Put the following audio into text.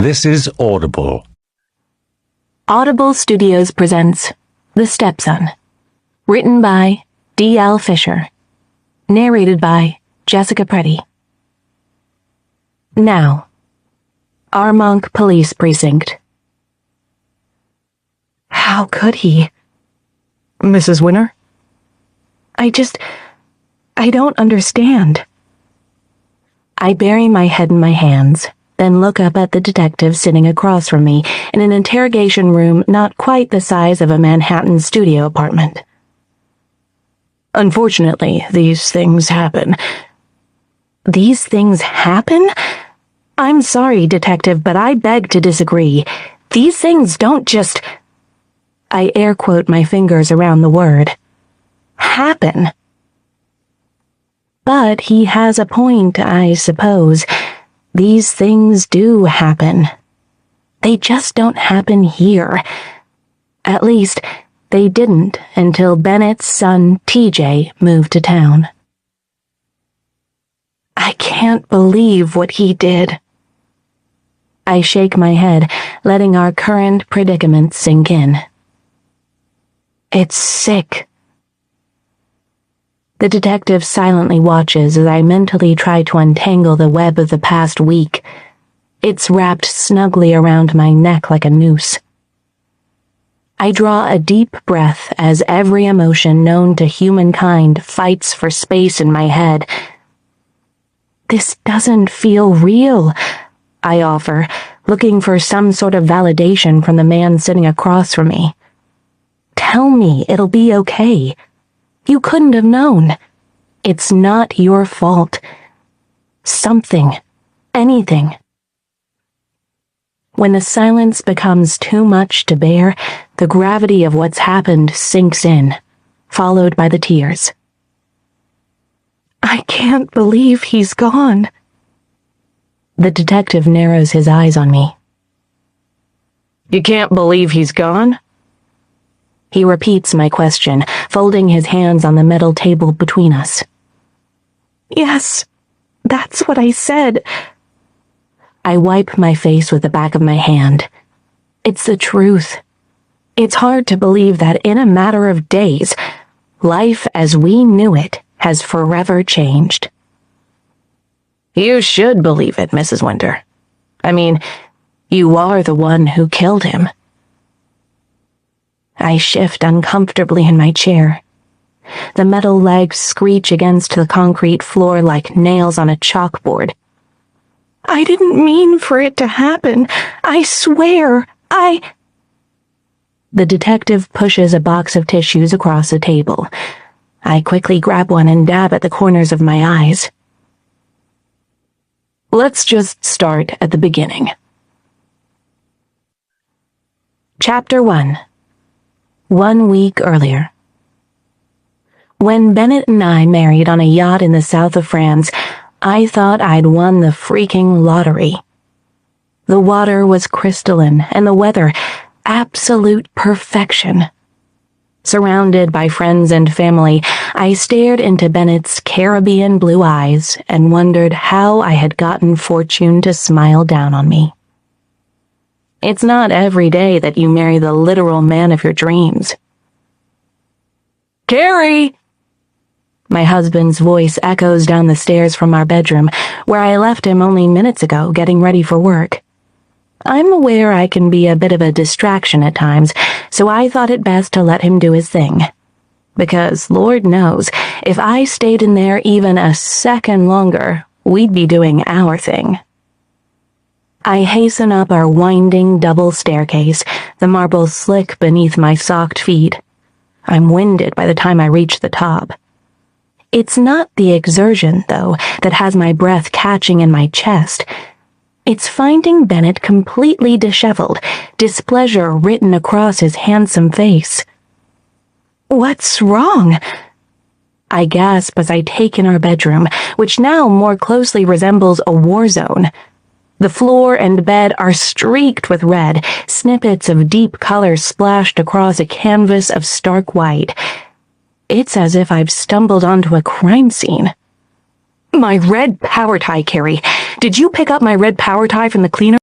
This is Audible. Audible Studios presents The Stepson. Written by D.L. Fisher. Narrated by Jessica Preddy. Now, Armonk Police Precinct. How could he? Mrs. Winter? I don't understand. I bury my head in my hands, then look up at the detective sitting across from me in an interrogation room not quite the size of a Manhattan studio apartment. Unfortunately, these things happen. These things happen? I'm sorry, detective, but I beg to disagree. These things don't just... I air quote my fingers around the word. Happen. But he has a point, I suppose. These things do happen. They just don't happen here. At least, they didn't until Bennett's son, TJ, moved to town. I can't believe what he did. I shake my head, letting our current predicament sink in. It's sick. The detective silently watches as I mentally try to untangle the web of the past week. It's wrapped snugly around my neck like a noose. I draw a deep breath as every emotion known to humankind fights for space in my head. This doesn't feel real, I offer, looking for some sort of validation from the man sitting across from me. Tell me it'll be okay. You couldn't have known. It's not your fault. Something. Anything. When the silence becomes too much to bear, the gravity of what's happened sinks in, followed by the tears. I can't believe he's gone. The detective narrows his eyes on me. You can't believe he's gone? He repeats my question, folding his hands on the metal table between us. Yes, that's what I said. I wipe my face with the back of my hand. It's the truth. It's hard to believe that in a matter of days, life as we knew it has forever changed. You should believe it, Mrs. Winter. I mean, you are the one who killed him. I shift uncomfortably in my chair. The metal legs screech against the concrete floor like nails on a chalkboard. I didn't mean for it to happen. I swear, The detective pushes a box of tissues across the table. I quickly grab one and dab at the corners of my eyes. Let's just start at the beginning. Chapter 1. 1 week earlier. When Bennett and I married on a yacht in the south of France, I thought I'd won the freaking lottery. The water was crystalline and the weather absolute perfection. Surrounded by friends and family, I stared into Bennett's Caribbean blue eyes and wondered how I had gotten fortune to smile down on me. It's not every day that you marry the literal man of your dreams. Carrie! My husband's voice echoes down the stairs from our bedroom, where I left him only minutes ago getting ready for work. I'm aware I can be a bit of a distraction at times, so I thought it best to let him do his thing. Because, Lord knows, if I stayed in there even a second longer, we'd be doing our thing. I hasten up our winding double staircase, the marble slick beneath my socked feet. I'm winded by the time I reach the top. It's not the exertion, though, that has my breath catching in my chest. It's finding Bennett completely disheveled, displeasure written across his handsome face. What's wrong? I gasp as I take in our bedroom, which now more closely resembles a war zone. The floor and bed are streaked with red, snippets of deep color splashed across a canvas of stark white. It's as if I've stumbled onto a crime scene. My red power tie, Carrie. Did you pick up my red power tie from the cleaner?